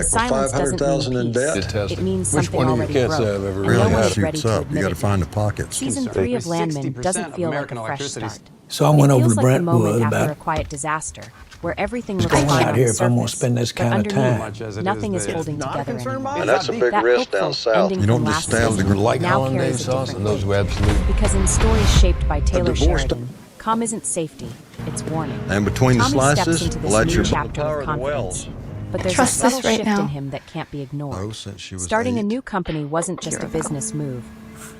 delinquent, Silence doesn't 500,000 in mean debt. peace. It means Which something one of you already can't broke, say I've ever and really no had one it. is ready Shoots to up. You admit got to it. find the pockets. Season 3 of Landman doesn't feel like a fresh start. So I went It over feels to like the moment Brentwood after a about quiet disaster, where everything looks going fine out on here the if I'm gonna surface, spend this but kind of time. underneath, nothing is holding together anymore. And that's a big That risk hopeful down south. ending You from don't just last stand season the Like now hollandaise carries a sauce different and those weight. absolute. Because in stories shaped by Taylor divorce- Sheridan, calm isn't safety, it's warning. And between the Tommy steps slices, into this well, that's new your chapter power with of the confidence. wells. But there's Trust a subtle this right shift now. in him that can't be ignored. Oh, since she was Starting a 8. new company wasn't just a business move.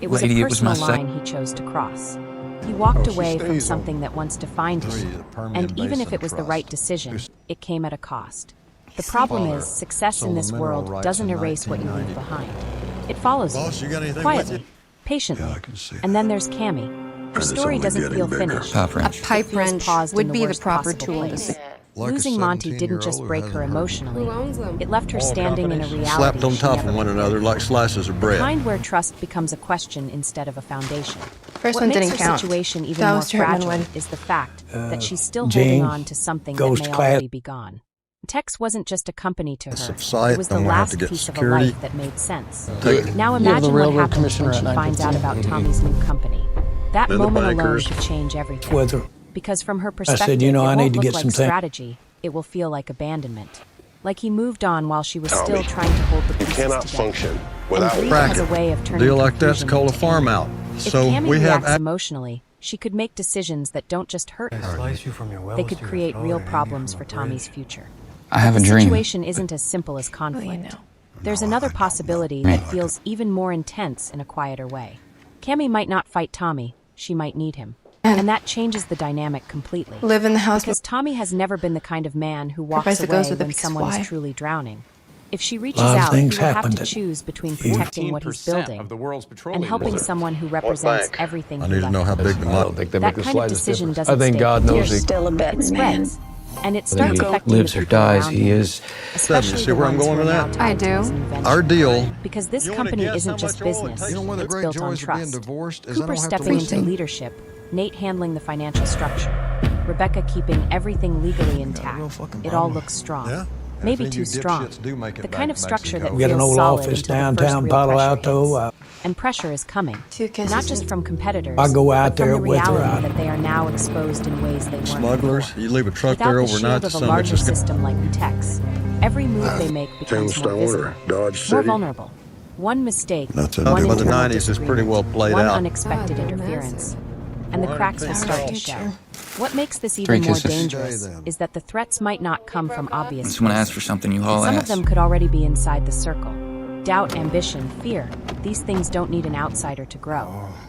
It was Lady, a it was personal my sec- line he chose to cross. He walked she away from stays on. something that once defined Three, him, the Permian and even if Basin it was the Trust. right decision, it came at a cost. The problem is, success in this world doesn't erase what you leave behind. It follows Boss, you got anything with quietly, you? patiently. Yeah, I can see And then there's Cammy. Her story only doesn't getting feel bigger. finished. Top A wrench. pipe Feels wrench paused in would the be the worst proper possible tool. place. Like a Losing Monty didn't 17-year-old just who break hasn't her heard. emotionally. Who owns them? It left her All standing in a companies reality slapped on she top never of one prepared another for. like slices of bread. Kind where trust becomes a question instead of a foundation. First What one makes didn't her count. situation even That more was Hartman fragile one. is the fact that she's still Jane, holding on to something that Ghost may Class. already be gone. Tex wasn't just a company to her. Of sight, It was the then we'll have to last get piece of a security. life that made sense. Take- Now You have the imagine what railroad happens commissioner when she at finds out 9:15. about Tommy's new company. That Then the moment alone bankers. could change everything. Whether Because from her perspective, you know, it I won't need to look get like some things. strategy. It will feel like abandonment. Like he moved on while she was still Tommy, trying to hold the You pieces cannot together. function And without grief it. has a way of turning Deal like that's confusion called a into farm anger. out. If So Cammy we have reacts emotionally, she could make decisions that don't just hurt her. They could create real problems for Tommy's future. I have a The dream. situation isn't as simple as conflict. There's another possibility that feels even more intense in a quieter way. Cammy might not fight Tommy, she might need him. And that changes the dynamic completely. Live in the house. Because Tommy has never been the kind of man who walks Price that away goes with it when because someone why? is truly drowning. If she reaches lot of out, he things will have happened to that choose between protecting what he's building of the world's petroleum and helping reserve. someone who represents bank? everything I he need to left know how behind. big the I don't think they That make the kind of slightest decision difference. doesn't I think stay God knows clear. he. Still a It betting man. spreads, and it starts he affecting lives the or people dies, around he him, is. especially See the where I'm ones going who are with now that? tied I to do. his new venture. Our deal. Because this You wanna company guess isn't how just much oil it business, takes? You know, one of the it's great built on joys of being trust. divorced is I Cooper don't have to stepping into listen. leadership, Nate handling the financial structure, Rebecca keeping everything legally intact. fucking It all problem. looks strong. Yeah? Maybe If too you strong. dipshits do make it The back kind to of structure that Mexico. we got an feels old solid office until the first downtown real Palo pressure Alto. hits. And pressure is coming. Two kisses. Not just from competitors, I go out but from there the with her, reality I- that they are now exposed in ways they weren't Smugglers, before. you leave a truck Without there the overnight, shield the of a son of a larger bitch is system like Tex, every move they make becomes more visible, Dodge more City. vulnerable. One mistake, That's it. one By the internal 90s is pretty well disagreement, played one out. unexpected God, interference, and the cracks will start to show. What makes this Three even more kisses. dangerous Okay, then. is that the threats might not come from obvious When someone asks places. for something, you haul Some ass. of them could already be inside the circle. Doubt, ambition, fear. These things don't need an outsider to grow.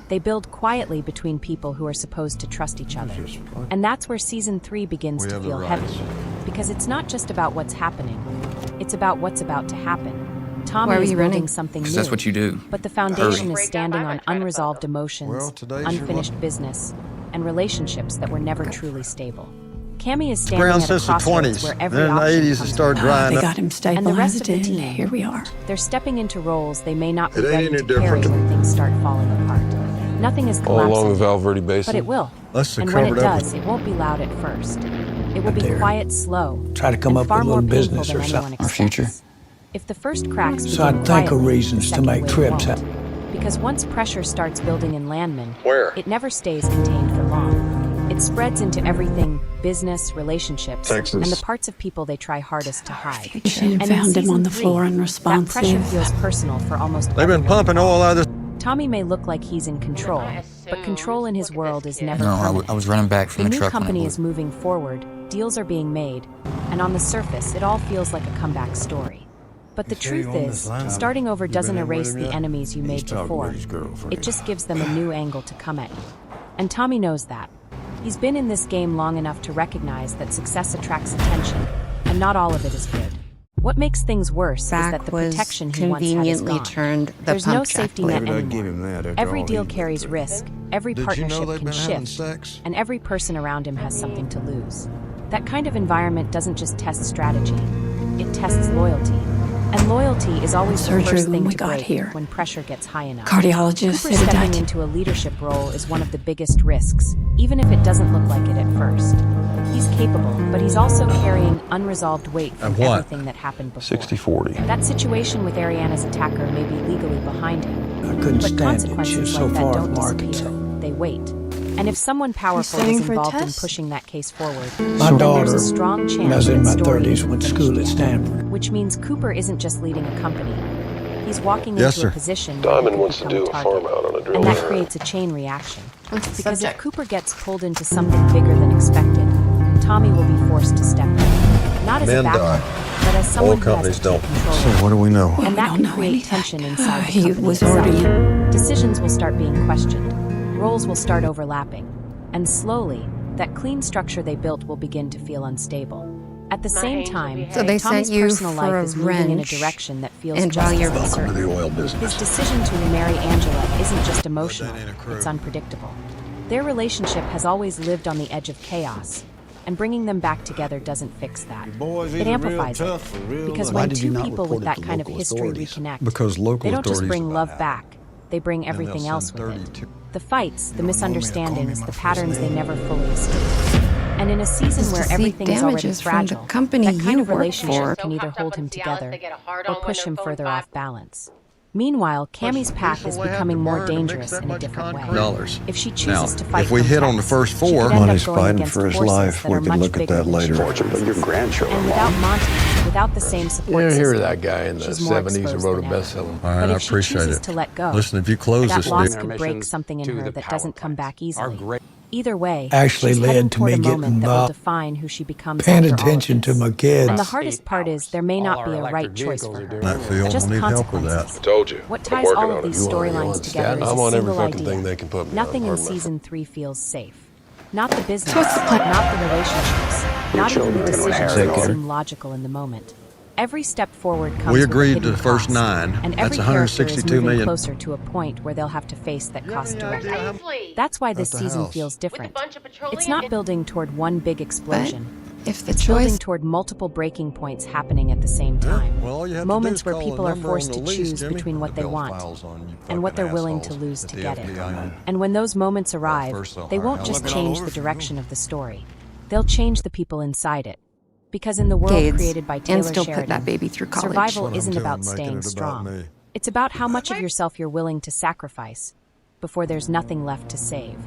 They build quietly between people who are supposed to trust each other. And that's where season 3 begins We to have the feel rights. heavy. Because it's not just about what's happening. It's about what's about to happen. Tommy Why were is you building running? something new. 'Cause that's what you do. But the foundation Hurry. is standing on unresolved emotions, Well, today's your unfinished business, and relationships that were never truly stable. Cammy is standing Ground at a since the crossroads 20s. where Then every in the option 80s it comes started with drying balance. up. They got him And the rest of the stabilized, and team. here we are. They're stepping into roles they may not be It ain't ready any to carry different. when things start falling apart. Nothing is All along the collapsing, Val Verde Basin. but it will. Let's And when it cover it up. does, it won't be loud at first. It will be there. quiet, slow, Try to come and up far with a more little painful business than or anyone something. Our future. expects. If the first cracks So begin I'd think of quietly, reasons the to second make wave trips won't. out. Because once pressure starts building in Landman, Where? it never stays contained for long. It spreads into everything, business, relationships, Texas. and the parts of people they try hardest to hide. Future. And in found him season on the 3, floor that pressure unresponsive. feels personal for almost They've been everyone pumping oil out of this. Tommy may look like he's in control, but control in his world is never No, permanent. I was running back from The the new truck when I company blew. is moving forward, deals are being made, and on the surface, it all feels like a comeback story. But the truth is, starting over doesn't in with erase him the yet? enemies you made before. It just gives them a new angle to come at you. And Tommy knows that. He's been in this game long enough to recognize that success attracts attention, and not all of it is good. What makes things worse is that the protection he once had is conveniently gone. turned the There's no pump jack safety net Maybe I'd give anymore. him that after Every all deal he went carries through. risk, every Did you know partnership they've can been having shift, sex? and every person around him has something to lose. That kind of environment doesn't just test strategy, it tests loyalty. And loyalty is always the Surgery first when thing we to got break here. when pressure gets high enough. Cardiologist Cooper said it stepping died. into a leadership role is one of the biggest risks, even if it doesn't look like it at first. He's capable, but he's also carrying unresolved weight from everything that happened before. 60-40. That situation with Ariana's attacker may be legally behind him. I couldn't But stand it. She consequences was so like that far don't from disappear. Arkansas. They wait. And if someone powerful studying is for a involved in test? pushing that case forward, My then daughter, there's a strong when chance I was in my that story 30s, isn't went to finished school at yet. Stanford. Which means Cooper isn't just leading a company. He's walking Yes, into sir. a position where he Diamond could wants to become do a a target. farm out on a drill And that rig. creates a chain reaction. What's the Because if subject? Cooper gets pulled into something bigger than expected, Tommy will be forced to step in. Not as a Men backup, die. but as someone Oil who has companies to don't. take control. So what do we know? And that don't can know create anything. tension inside the He company was itself. already- Decisions will start being questioned. Roles will start overlapping. And slowly, that clean structure they built will begin to feel unstable. At the same time, So they Tommy's sent you personal for life a is moving in a wrench, direction that feels and just while as you're- Welcome to uncertain. the oil His business. decision to marry Angela isn't just emotional, ain't a crew. it's unpredictable. Their relationship has always lived on the edge of chaos, and bringing them back together doesn't fix that. It amplifies it, because Why when did you two not people report with it that to kind of local history authorities? reconnect, Because local they don't just authorities bring about love half. back, they bring And they'll everything send else with it. 32. The fights, the don't want me to call me misunderstandings, my the first patterns they name. never fully escaped. And in a season Is where to seek everything is already damages from the fragile, company that kind you of work relationship for. can either hold him together or push him further off balance. Meanwhile, Cammy's path is becoming more dangerous in a different way. Dollars. If she Now, chooses to fight if we from hit on the Texas, first she four, could end up money's going fighting against for his forces life. that We are can much look at bigger that than later. she Fortune, but your realizes. grandchildren And without Monty, without the same support You system, hear that guy in the she's more 70s who exposed wrote a than ever. bestseller. All But right, I if she appreciate chooses it. to let go, Listen, if you close that this loss deal, could break something in to her the that power doesn't come plants. back easily. Our great- Either way, Actually she's led heading to toward me a getting moment that will involved, define who she becomes paying after all of attention to this. my kids. And the hardest part is there may not be a right choice for her. that field Just will need help with consequences. that. Told you. What I'm ties working all on of it. these You want storylines together status? is I'm a on every single fucking idea. thing they can put me on. Nothing in Pardon my season 3 feels safe. Not the business, So what's the plan? not the relationships, not even the children are gonna decisions inherit that it. seem logical in the moment. Every step forward comes We with a agreed hidden to the first cost, 9. and That's every character is 162 moving million. closer to a point where they'll have to face that cost directly. That's why this At the season house. feels different. bunch of petroleum It's not and- building toward one big explosion. If the It's building choice toward multiple breaking points happening at the same time. Well, all you have to do Moments is where call people the are number forced on to the lease, choose Jimmy. between what The they bill want files on you and what they're fucking willing to assholes lose at to the get it. FBI. And when those moments arrive, first they'll they hire won't help. just Look it all change over the for you. direction of the story. They'll change the people inside it. Because in the world Gates, created by Taylor and still put Sheridan, that baby through college. survival What I'm isn't doing, about making staying it about strong. me. It's about how much of yourself you're willing to sacrifice before there's nothing left to save.